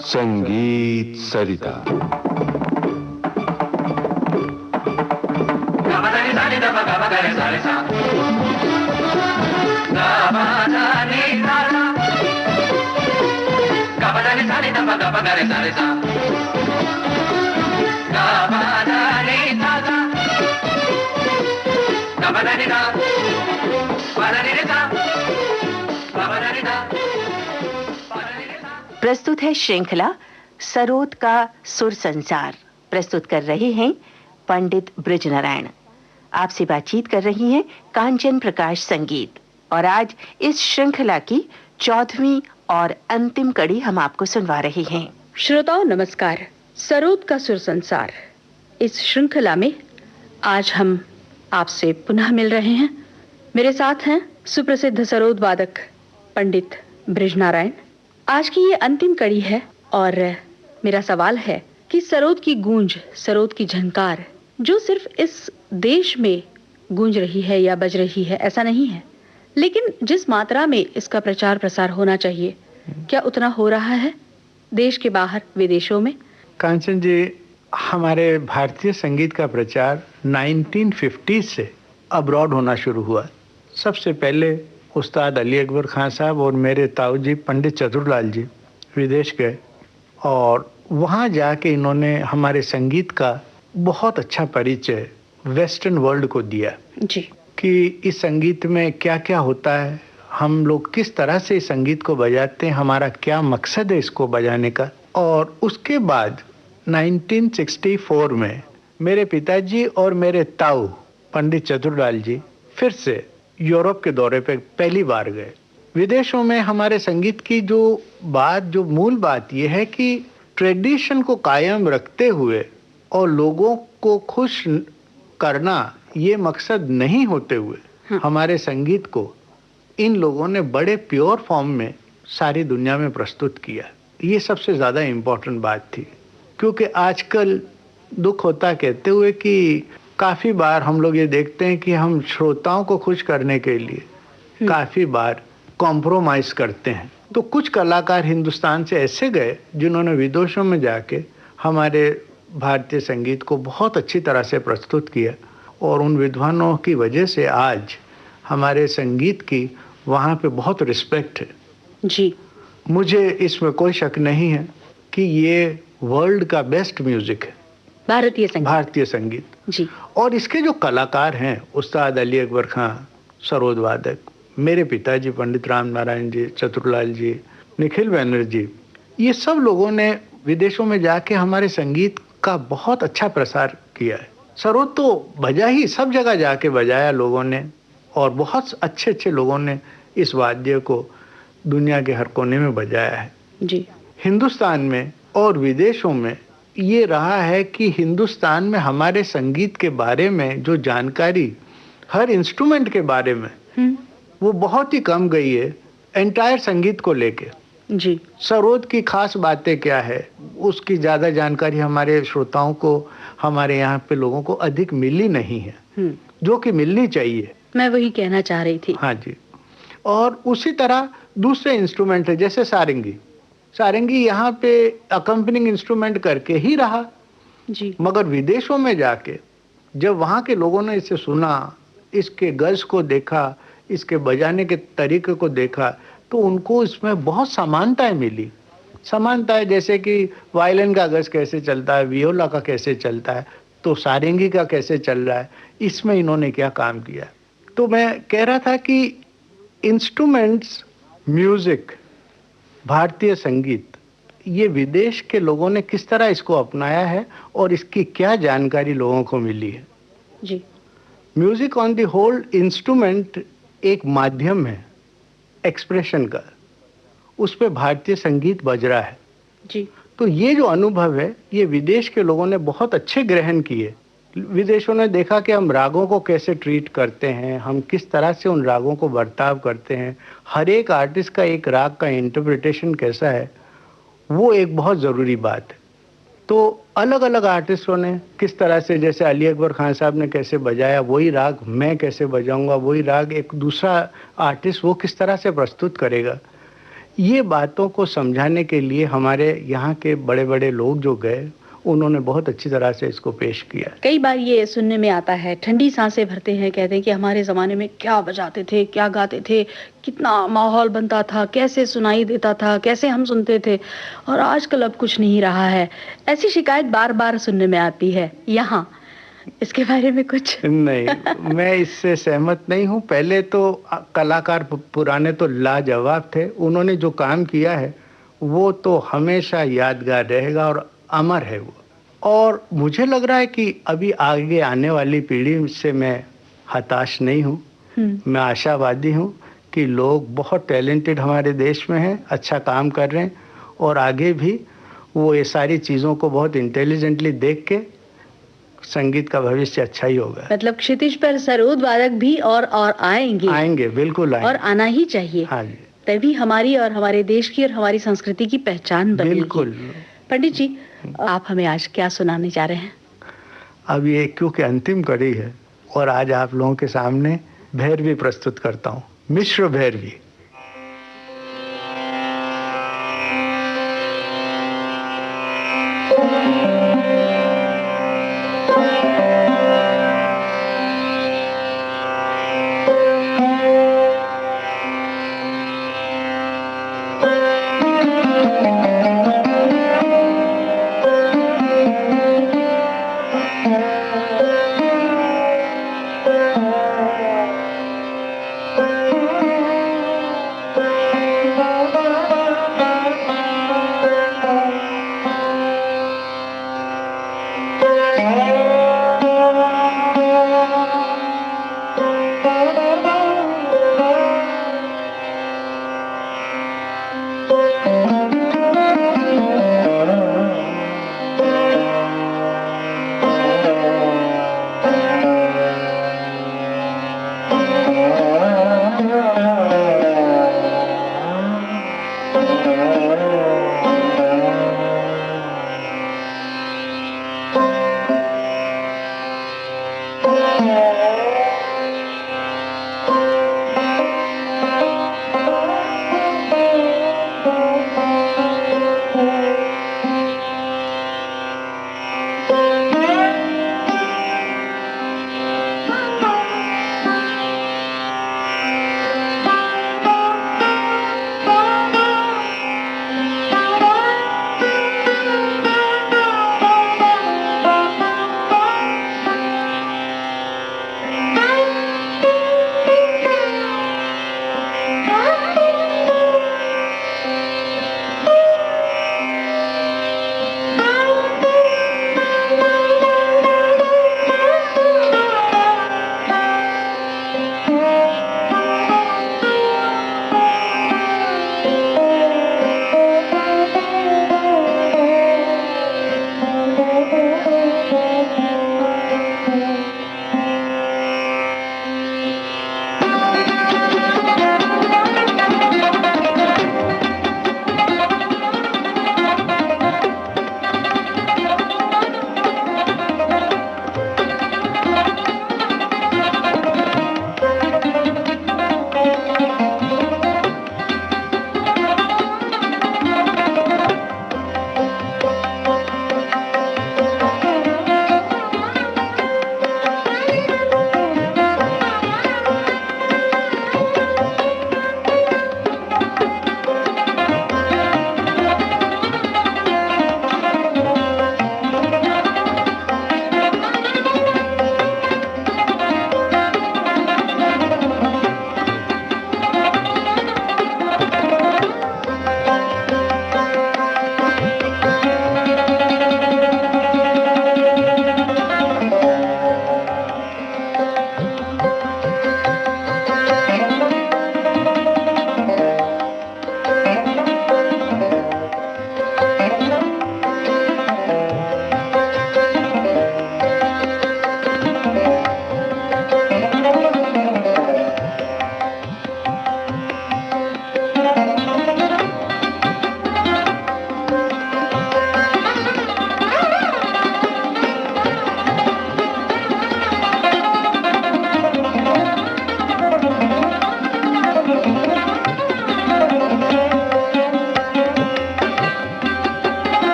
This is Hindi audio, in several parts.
संगीत सरिता। प्रस्तुत है श्रृंखला सरोद का सुर संसार। प्रस्तुत कर रहे हैं पंडित बृजनारायण। आपसे बातचीत कर रही हैं कांचन प्रकाश संगीत। और आज इस श्रृंखला की 14वीं और अंतिम कड़ी हम आपको सुनवा रहे हैं। श्रोताओं नमस्कार। सरोद का सुर संसार इस श्रृंखला में आज हम आपसे पुनः मिल रहे हैं। मेरे साथ हैं सुप्रसिद्ध सरोद वादक पंडित बृजनारायण। आज की ये अंतिम कड़ी है और मेरा सवाल है कि सरोद की गूंज, सरोद की झंकार जो सिर्फ इस देश में गूंज रही है या बज रही है ऐसा नहीं है, लेकिन जिस मात्रा में इसका प्रचार प्रसार होना चाहिए, क्या उतना हो रहा है देश के बाहर, विदेशों में? कांचन जी, हमारे भारतीय संगीत का प्रचार 1950 से अब्रॉड होना शुरू हुआ। सबसे पहले उस्ताद अली अकबर खान साहब और मेरे ताऊ जी पंडित चतुरलाल जी विदेश गए और वहाँ जाके इन्होंने हमारे संगीत का बहुत अच्छा परिचय वेस्टर्न वर्ल्ड को दिया जी, कि इस संगीत में क्या क्या होता है, हम लोग किस तरह से इस संगीत को बजाते हैं, हमारा क्या मकसद है इसको बजाने का। और उसके बाद 1964 में मेरे पिताजी और मेरे ताऊ पंडित चतुरलाल जी फिर से यूरोप के दौरे पे पहली बार गए। विदेशों में हमारे संगीत की जो मूल बात यह है कि ट्रेडिशन को कायम रखते हुए और लोगों को खुश करना ये मकसद नहीं होते हुए हमारे संगीत को इन लोगों ने बड़े प्योर फॉर्म में सारी दुनिया में प्रस्तुत किया। ये सबसे ज़्यादा इम्पोर्टेंट बात थी, क्योंकि आजकल दुख होता कहते हुए कि काफ़ी बार हम लोग ये देखते हैं कि हम श्रोताओं को खुश करने के लिए काफ़ी बार कॉम्प्रोमाइज़ करते हैं। तो कुछ कलाकार हिंदुस्तान से ऐसे गए जिन्होंने विदेशों में जाके हमारे भारतीय संगीत को बहुत अच्छी तरह से प्रस्तुत किया और उन विद्वानों की वजह से आज हमारे संगीत की वहाँ पे बहुत रिस्पेक्ट है जी। मुझे इसमें कोई शक नहीं है कि ये वर्ल्ड का बेस्ट म्यूजिक है, भारतीय संगीत जी। और इसके जो कलाकार हैं, उस्ताद अली अकबर खान सरोद वादक, मेरे पिताजी पंडित राम नारायण जी, चतुरलाल जी, निखिल बैनर्जी, ये सब लोगों ने विदेशों में जाके हमारे संगीत का बहुत अच्छा प्रसार किया है। सरोद तो बजा ही, सब जगह जाके बजाया लोगों ने और बहुत अच्छे अच्छे लोगों ने इस वाद्य को दुनिया के हर कोने में बजाया है जी। हिंदुस्तान में और विदेशों में ये रहा है कि हिंदुस्तान में हमारे संगीत के बारे में जो जानकारी हर इंस्ट्रूमेंट के बारे में वो बहुत ही कम गई है एंटायर संगीत को लेके जी। सरोद की खास बातें क्या है, उसकी ज़्यादा जानकारी हमारे श्रोताओं को, हमारे यहाँ पे लोगों को अधिक मिली नहीं है जो कि मिलनी चाहिए। मैं वही कहना चाह रही थी। हाँ जी। और उसी तरह दूसरे इंस्ट्रूमेंट है जैसे सारंगी यहाँ पे अकम्पनिंग इंस्ट्रूमेंट करके ही रहा जी। मगर विदेशों में जाके जब वहाँ के लोगों ने इसे सुना, इसके गज को देखा, इसके बजाने के तरीके को देखा, तो उनको इसमें बहुत समानताएं मिली। समानताएं जैसे कि वायलिन का गज कैसे चलता है, वियोला का कैसे चलता है, तो सारंगी का कैसे चल रहा है, इसमें इन्होंने क्या काम किया। तो मैं कह रहा था कि इंस्ट्रूमेंट्स, म्यूजिक, भारतीय संगीत, ये विदेश के लोगों ने किस तरह इसको अपनाया है और इसकी क्या जानकारी लोगों को मिली है जी। Music on the whole instrument एक माध्यम है एक्सप्रेशन का, उस पे भारतीय संगीत बज रहा है जी। तो ये जो अनुभव है ये विदेश के लोगों ने बहुत अच्छे ग्रहण किए। विदेशों ने देखा कि हम रागों को कैसे ट्रीट करते हैं, हम किस तरह से उन रागों को बर्ताव करते हैं, हर एक आर्टिस्ट का एक राग का इंटरप्रिटेशन कैसा है, वो एक बहुत ज़रूरी बात है। तो अलग अलग आर्टिस्टों ने किस तरह से, जैसे अली अकबर खान साहब ने कैसे बजाया, वही राग मैं कैसे बजाऊंगा, वही राग एक दूसरा आर्टिस्ट वो किस तरह से प्रस्तुत करेगा, ये बातों को समझाने के लिए हमारे यहाँ के बड़े बड़े लोग जो गए, उन्होंने बहुत अच्छी तरह से इसको पेश किया। कई बार ये सुनने में आता है, ठंडी सांसें भरते हैं, कहते हैं कि हमारे ज़माने में क्या बजाते थे, क्या गाते थे, कितना माहौल बनता था, कैसे सुनाई देता था, कैसे हम सुनते थे, और आजकल अब कुछ नहीं रहा है। ऐसी शिकायत बार-बार सुनने में आती है यहाँ। इसके बारे में कुछ? नहीं, मैं इससे सहमत नहीं हूँ। पहले तो कलाकार पुराने तो लाजवाब थे। उन्होंने जो काम किया है, वो तो हमेशा यादगार रहेगा और अमर है वो। और मुझे लग रहा है कि अभी आगे आने वाली पीढ़ी से मैं हताश नहीं हूँ। मैं आशावादी हूँ कि लोग बहुत टैलेंटेड हमारे देश में हैं, अच्छा काम कर रहे हैं और आगे भी वो ये सारी चीज़ों को बहुत इंटेलिजेंटली देख के संगीत का भविष्य अच्छा ही होगा। मतलब क्षितिज पर सरोद वादक भी और आएंगे, बिल्कुल आएंगे। और आना ही चाहिए। हाँ जी। तभी हमारी और हमारे देश की और हमारी संस्कृति की पहचान बनेगी। बिल्कुल। पंडित जी, आप हमें आज क्या सुनाने जा रहे हैं? अब ये क्योंकि अंतिम कड़ी है और आज आप लोगों के सामने भैरवी प्रस्तुत करता हूँ, मिश्र भैरवी।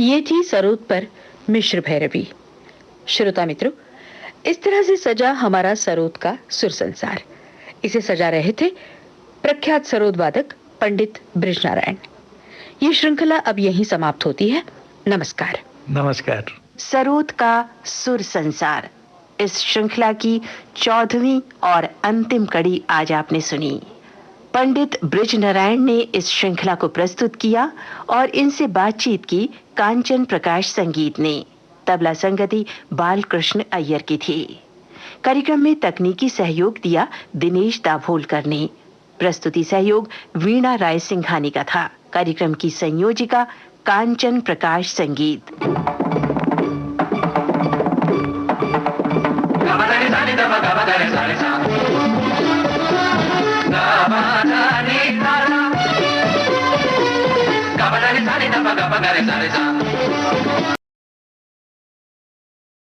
ये थी सरोद पर मिश्र भैरवी। श्रोता मित्रों, इस तरह से सजा हमारा सरोद का सुर संसार। इसे सजा रहे थे प्रख्यात सरोद वादक पंडित बृजनारायण। ये श्रृंखला अब यहीं समाप्त होती है। नमस्कार। नमस्कार। सरोद का सुर संसार, इस श्रृंखला की 14वीं और अंतिम कड़ी आज आपने सुनी। पंडित बृजनारायण ने इस श्रृंखला को प्रस्तुत किया और इनसे बातचीत की कांचन प्रकाश संगीत ने। तबला संगति बालकृष्ण अय्यर की थी। कार्यक्रम में तकनीकी सहयोग दिया दिनेश दाभोलकर ने। प्रस्तुति सहयोग वीणा राय सिंघानी का था। कार्यक्रम की संयोजिका कांचन प्रकाश संगीत।